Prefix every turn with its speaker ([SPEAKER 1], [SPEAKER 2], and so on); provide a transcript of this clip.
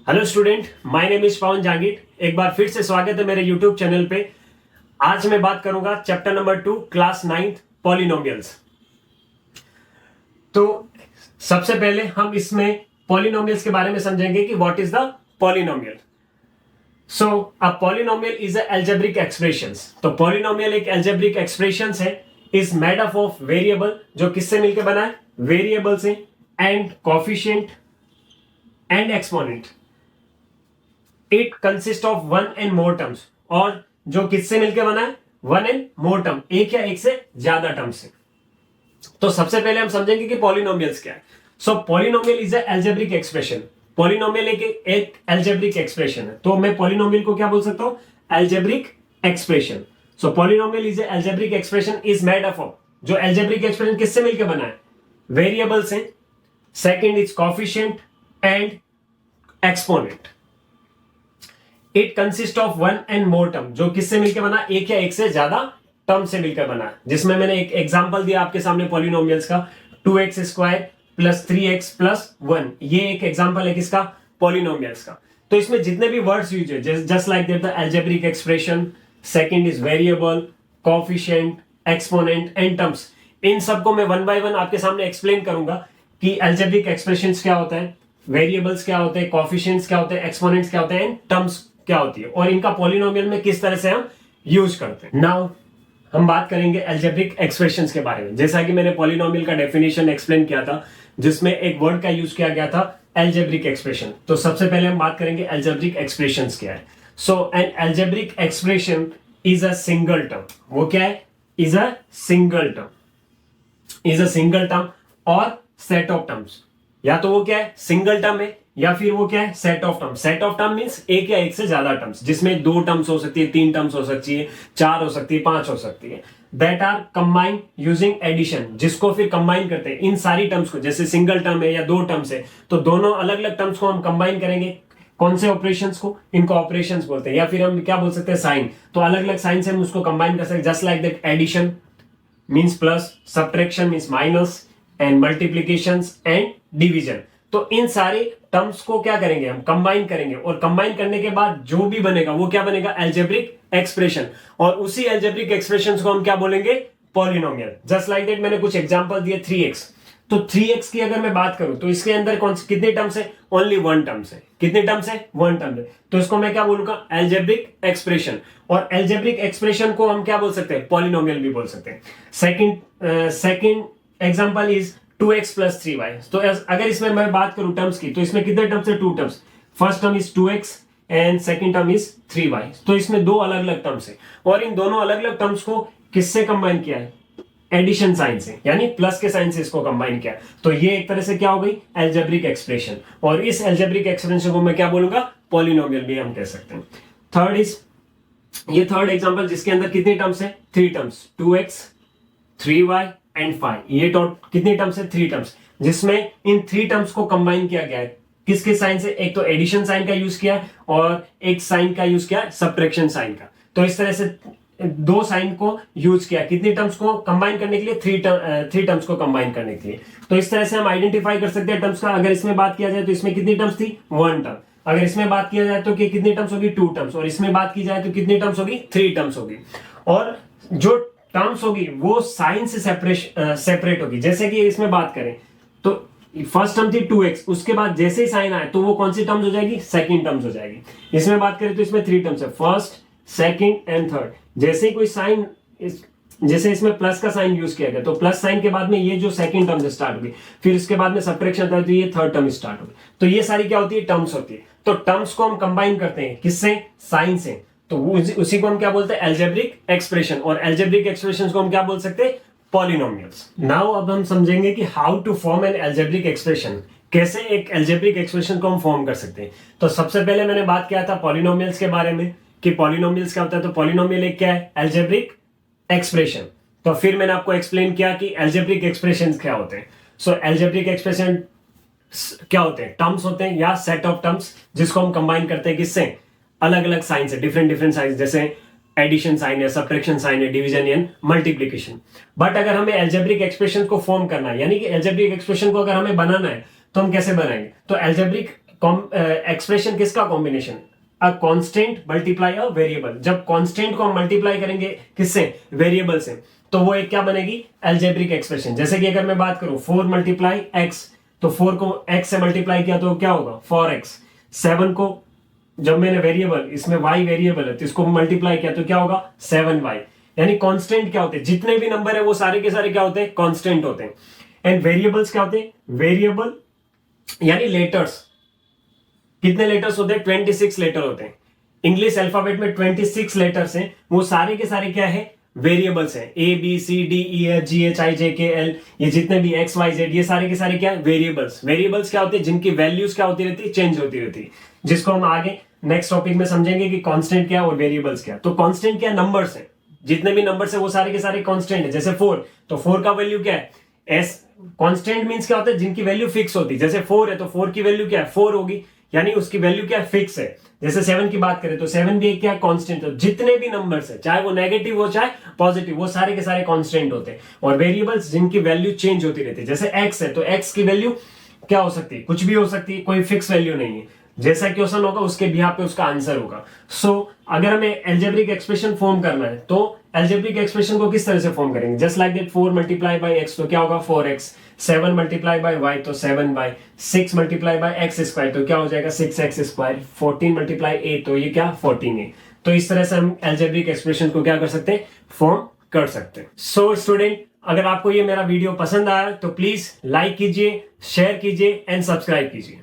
[SPEAKER 1] Hello student, my name is Pawan Jahangir. एक बार फिर से स्वागत है मेरे यूट्यूब चैनल पे। आज मैं बात करूंगा चैप्टर नंबर 2 क्लास 9 पॉलिनोमियल्स। तो सबसे पहले हम इसमें पॉलिनोमियल्स के बारे में समझेंगे कि what is the polynomial. So a polynomial is a algebraic expressions. तो पॉलिनोमियल एक अलजेब्रिक एक्सप्रेशंस है, is made up of variable, जो किससे मिलकर बना है, वेरिएबल से, and coefficient and exponent. It consist of one and more terms, और जो किससे मिलकर बना है, वन एंड मोर टर्म, एक या एक से ज्यादा टर्म से। तो सबसे पहले हम समझेंगे कि पॉलिनोमियल्स क्या है। So polynomial is a algebraic expression. Polynomial एक अलजेब्रिक एक्सप्रेशन है। तो मैं पॉलिनोमियल को क्या बोल सकता हूं, algebraic expression. So polynomial is a algebraic expression is made up of, जो अलजेब्रिक एक्सप्रेशन किससे मिलकर बना है, वेरिएबल से, second is coefficient and exponent. It consist of one and more term, जो किससे मिलकर बना, एक या एक से ज्यादा टर्म से मिलकर बना, जिसमें मैंने एक एग्जांपल दिया आपके सामने पॉलिनोमियल्स का, 2x square plus 3x plus 1। ये एक एग्जांपल है किसका, पॉलिनोमियल्स का। तो इसमें जितने भी वर्ड्स यूज है, just like that the algebraic expression, second is variable, coefficient, exponent and terms, इन सबको मैं वन बाय वन आपके सामने एक्सप्लेन करूंगा कि अलजेब्रिक एक्सप्रेशंस क्या होता है, वेरिएबल्स क्या होते हैं, कोफिशिएंट्स क्या होते हैं, एक्सपोनेंट्स क्या होते हैं, एंड टर्म्स क्या होती है, और इनका पॉलिनोमियल में किस तरह से हम यूज करते हैं। नाउ हम बात करेंगे अलजेब्रिक एक्सप्रेशंस के बारे में। जैसा कि मैंने पॉलिनोमियल का डेफिनेशन एक्सप्लेन किया था, जिसमें एक वर्ड का यूज किया गया था, अलजेब्रिक एक्सप्रेशन। तो सबसे पहले हम बात करेंगे अलजेब्रिक एक्सप्रेशंस क्या है। So an algebraic expression is a single term. वो क्या है, is a single term, is a single term और सेट ऑफ टर्म्स। या तो वो क्या है, सिंगल टर्म है, या फिर वो क्या है, set of term. Set of term means एक या एक से ज्यादा टर्म्स, जिसमें 2 टर्म्स हो सकती है, 3 टर्म्स हो सकती है, 4 हो सकती है, 5 हो सकती है। That are combined using addition, जिसको फिर कंबाइन करते हैं इन सारी टर्म्स को। जैसे सिंगल टर्म है या 2 टर्म्स है, तो दोनों अलग अलग टर्म्स को हम कंबाइन करेंगे। कौन से ऑपरेशंस को, इनको ऑपरेशंस बोलते हैं, या फिर हम क्या बोल सकते हैं, साइन। तो अलग अलग साइन से हम उसको कंबाइन कर सकते हैं। Just like that addition means plus, subtraction means minus, and multiplications and division. तो इन सारे टर्म्स को क्या करेंगे, हम कंबाइन करेंगे, और कंबाइन करने के बाद जो भी बनेगा वो क्या बनेगा, अलजेब्रिक एक्सप्रेशन। और उसी अलजेब्रिक एक्सप्रेशंस को हम क्या बोलेंगे, पॉलिनोमियल। जस्ट लाइक दैट मैंने कुछ एग्जांपल दिए, 3x। तो 3x की अगर मैं बात करूं तो इसके अंदर कितने टर्म्स है, ओनली 1 टर्म्स है। कितने टर्म्स है, 1 टर्म है। तो इसको मैं क्या बोलूंगा, अलजेब्रिक एक्सप्रेशन। और अलजेब्रिक एक्सप्रेशन को हम क्या बोल सकते हैं, पॉलिनोमियल भी बोल सकते हैं। Second example is 2x plus 3y। तो अगर इसमें मैं बात करूं टर्म्स की, तो इसमें कितने टर्म्स है, 2 terms. First term is 2x and second term is 3y। तो इसमें 2 अलग अलग टर्म्स है, और इन दोनों अलग अलग टर्म्स को किससे कंबाइन किया है, एडिशन साइन से, यानी प्लस के साइन से इसको कंबाइन किया। तो ये एक तरह से क्या हो गई, अलजेब्रिक एक्सप्रेशन। और इस अलजेब्रिक एक्सप्रेशन को मैं क्या बोलूंगा, पॉलिनोमियल भी हम कह सकते हैं। ये थर्ड एग्जांपल, जिसके अंदर कितने टर्म्स है, 3 टर्म्स, 2x 3y एंड 5। ये कितने टर्म्स है, 3 टर्म्स, जिसमें इन 3 टर्म्स को कंबाइन किया गया है। किसके साइन से, एक तो एडिशन साइन का यूज किया है, और एक साइन का यूज किया, सब्ट्रैक्शन साइन का। तो इस तरह से 2 साइन को यूज किया, कितनी टर्म्स को कंबाइन करने के लिए, 3 टर्म्स को कंबाइन करने के लिए। तो इस तरह से हम आइडेंटिफाई कर सकते हैं टर्म्स का। अगर इसमें बात किया जाए तो इसमें कितनी टर्म्स थी, 1 टर्म। अगर इसमें बात किया जाए तो कितनी टर्म्स होगी, 2 टर्म्स। और इसमें बात की जाए तो कितनी टर्म्स होगी, 3 टर्म्स होगी। और जो टर्म्स होगी वो साइन से सेपरेट होगी। जैसे कि इसमें बात करें तो फर्स्ट टर्म थी 2x, उसके बाद जैसे ही साइन आए तो वो कौन सी टर्म्स हो जाएगी, सेकंड टर्म्स हो जाएगी। इसमें बात करें तो इसमें 3 टर्म्स है, फर्स्ट, सेकंड एंड थर्ड। जैसे ही कोई साइन, जैसे इसमें प्लस का साइन यूज किया गया, तो प्लस साइन के बाद में ये जो सेकंड टर्म से स्टार्ट होगी, फिर इसके बाद में सब्ट्रैक्शन था तो ये थर्ड टर्म स्टार्ट होगी। तो ये सारी क्या होती है, टर्म्स होती है। तो टर्म्स को हम कंबाइन करते हैं किससे, साइन से। तो उसी को हम क्या बोलते हैं, अलजेब्रिक एक्सप्रेशन। और अलजेब्रिक एक्सप्रेशंस को हम क्या बोल सकते हैं, पॉलिनोमियल्स। नाउ अब हम समझेंगे कि how to form an algebraic expression, कैसे एक अलजेब्रिक एक्सप्रेशन को हम फॉर्म कर सकते हैं। तो सबसे पहले मैंने बात किया था पॉलिनोमियल्स के बारे में कि पॉलिनोमियल्स क्या होता है। तो पॉलिनोमियल एक क्या है, अलजेब्रिक एक्सप्रेशन। तो फिर मैंने आपको एक्सप्लेन किया कि अलजेब्रिक एक्सप्रेशंस क्या होते हैं। सो अलजेब्रिक एक्सप्रेशन क्या होते हैं, टर्म्स होते हैं या सेट ऑफ टर्म्स, जिसको हम कंबाइन करते हैं किससे, अलग अलग साइन से, डिफरेंट साइन, जैसे एडिशन साइन है, सब्ट्रैक्शन साइन है, डिवीजन एंड मल्टीप्लिकेशन। बट अगर हमें अलजेब्रिक एक्सप्रेशन को फॉर्म करना है, यानी कि अलजेब्रिक एक्सप्रेशन को अगर हमें बनाना है, तो हम कैसे बनाएंगे। तो अलजेब्रिक एक्सप्रेशन किसका combination, a constant multiply a variable. जब कांस्टेंट को हम मल्टीप्लाई करेंगे किससे, वेरिएबल से, तो वो एक क्या बनेगी, एल्जेब्रिक एक्सप्रेशन। जैसे कि अगर मैं बात करूं 4 मल्टीप्लाई एक्स, तो 4 को x से मल्टीप्लाई किया तो क्या होगा 4x। 7 को जब मैंने वेरिएबल, इसमें y वेरिएबल है तो इसको मल्टीप्लाई किया तो क्या होगा 7y। यानी कांस्टेंट क्या होते हैं, जितने भी नंबर है वो सारे के सारे क्या होते हैं, कांस्टेंट होते हैं। एंड वेरिएबल्स क्या होते हैं, वेरिएबल यानी लेटर्स, कितने लेटर्स होते हैं, 26 लेटर होते हैं। इंग्लिश अल्फाबेट में 26 लेटर्स हैं, वो सारे के सारे क्या है, वेरिएबल्स हैं। A B C D E F G H I J K L, ये जितने भी एक्स वाई जेड, ये सारे के सारे क्या है, वेरिएबल्स। वेरिएबल्स क्या होते हैं, जिनकी वैल्यूज क्या होती रहती है, चेंज होती रहती है, जिसको हम आगे नेक्स्ट टॉपिक में समझेंगे कि कांस्टेंट क्या और वेरिएबल्स क्या। तो कांस्टेंट क्या, नंबर्स हैं, जितने भी नंबर्स है वो सारे के सारे कांस्टेंट है। जैसे 4, तो 4 का वैल्यू क्या है, एस। कांस्टेंट मींस क्या होता है, जिनकी वैल्यू फिक्स होती है। जैसे 4 है तो 4 की वैल्यू क्या है, 4 होगी, यानी उसकी वैल्यू क्या है, फिक्स है। जैसे 7 की बात करें तो 7 भी एक क्या है, कांस्टेंट है। जितने भी नंबर्स है, चाहे वो नेगेटिव हो चाहे पॉजिटिव, वो सारे के सारे कांस्टेंट होते हैं। और वेरिएबल्स जिनकी वैल्यू चेंज होती रहती है, जैसे x है तो x की वैल्यू क्या हो सकती है, कुछ भी हो सकती है, कोई फिक्स वैल्यू नहीं है। जैसा क्वेश्चन होगा उसके बिहाफ पे उसका आंसर होगा। सो अगर हमें एल्जेब्रिक एक्सप्रेशन फॉर्म करना है तो एल्जेब्रिक एक्सप्रेशन को किस तरह से फॉर्म करेंगे, just like that 4 multiply by x तो क्या होगा 4x, 7 मल्टीप्लाई बाय y तो 7y, 6 multiply by x square तो क्या हो जाएगा 6x स्क्वायर, 14 मल्टीप्लाई a तो ये क्या 14a। तो इस तरह से हम एल्जेब्रिक एक्सप्रेशन को क्या कर सकते हैं, फॉर्म कर सकते हैं। सो स्टूडेंट, अगर आपको ये मेरा वीडियो पसंद आया तो प्लीज लाइक कीजिए, शेयर कीजिए एंड सब्सक्राइब कीजिए।